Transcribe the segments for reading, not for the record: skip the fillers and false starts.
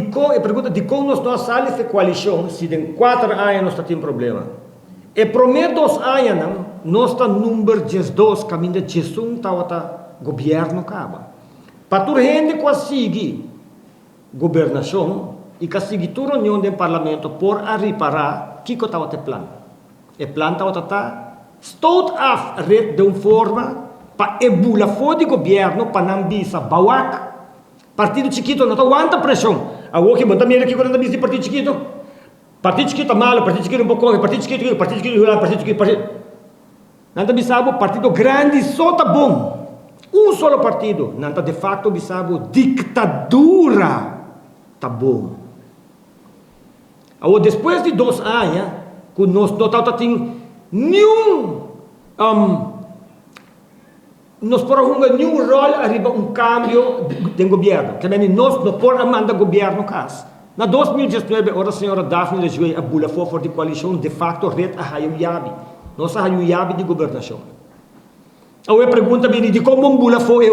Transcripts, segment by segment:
pergunta de como nós saímos da coalição, se em 4 anos nós temos problema. E primeiro 2 anos, nós estamos número 12, caminho de Jesus, o governo acaba. Para tu gente conseguir governação e conseguir tu reunião do parlamento por reparar que que estava o plano. O plano estava start af red de uma forma para ebular fora do governo para não bisa bawak. Partido chiquito não aguenta pressão. A que manda mira aqui quando bisa partido chiquito. Partido chiquito malo, partido chiquito um pouco, partido chiquito, não bisabo partido grande só tá bom. Solo partido, não de facto bisabo ditadura tá bom. Depois de 2 anos, que nós não temos nenhum nós podemos nenhum rol arriba cambio de governo. Que nós não podemos mandar governo caso. Na 2019, a senhora Daphne Lejuei a bula for de coalição de facto red a hayo yabi. Nós hayo yabi de governação. Eu pergunto bem de como um bula for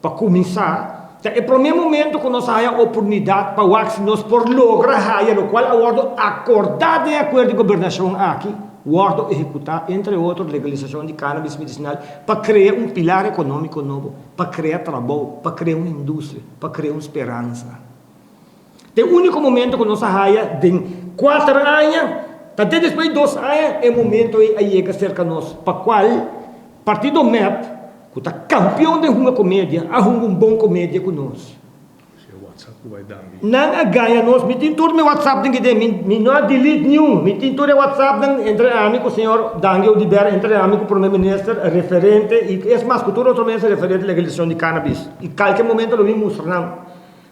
para começar. É o primeiro momento que nós temos a oportunidade para que nós por lograr o qual a acordar de acordo de governação aqui, o executar, entre outros, legalização de cannabis medicinal para criar um pilar econômico novo, para criar trabalho, para criar uma indústria, para criar uma esperança. É o único momento que nós temos de 4 anos, até depois de 2 anos, é o momento que chega cerca de nós, para qual partido MEP, que está campeão de uma comédia, arruma uma comédia conosco. Não ganha nós, me tem tudo meu WhatsApp, me não há delete nenhum, me tem tudo o WhatsApp entre amigo, o senhor Daniel Oliveira, entre amigo, primeiro-ministro, referente, e é mais que tudo outro mês referente à legalização de cannabis. E qualquer momento eu vim mostrar.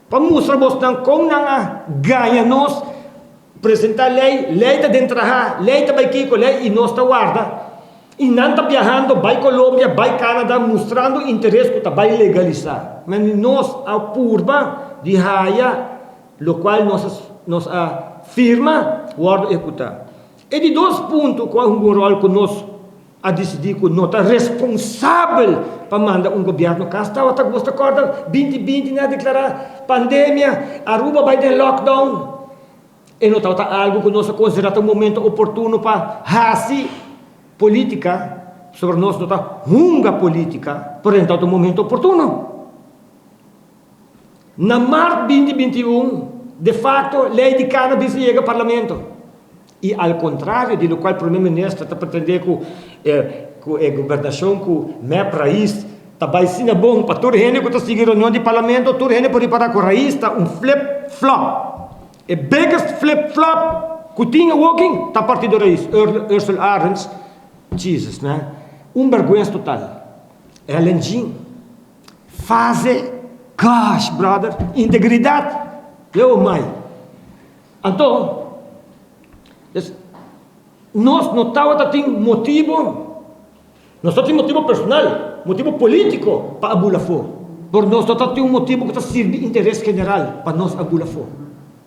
Para mostrar como não ganha nós, apresentar lei está dentro da lei está aqui, lei e nós está guarda. E não está viajando, vai Colômbia, vai Canadá, mostrando interesse que vai legalizar. Mas nós, a curva de raia, o qual nós firma, guarda executar. E de 2 pontos, qual é um rol que nós a decidir que nós está responsável para mandar um governo cá. Estava a gostar de 2020, né, declarar pandemia, Aruba vai ter lockdown. E não está algo que nós consideramos um momento oportuno para fazer política sobre nós, não está hunga política, porém está um momento oportuno. Na março de 2021, de facto, lei de cannabis chega ao parlamento. E ao contrário do qual o primeiro-ministro está pretendendo que a governação, que o MEP raiz, está sendo bom para todo mundo que está seguindo a reunião de parlamento, todo mundo pode parar com a raiz, está flip-flop. O biggest flip-flop que tinha walking, está partido da raiz. Ursula Arens, Jesus, né? Vergonha total. Ellen Jean, fase, gosh, brother, integridade, eu mãe. Então, nós não temos motivo, nós só temos motivo personal, motivo político para abular fogo. Por nós só temos motivo que está servindo interesse general para nós abular fogo.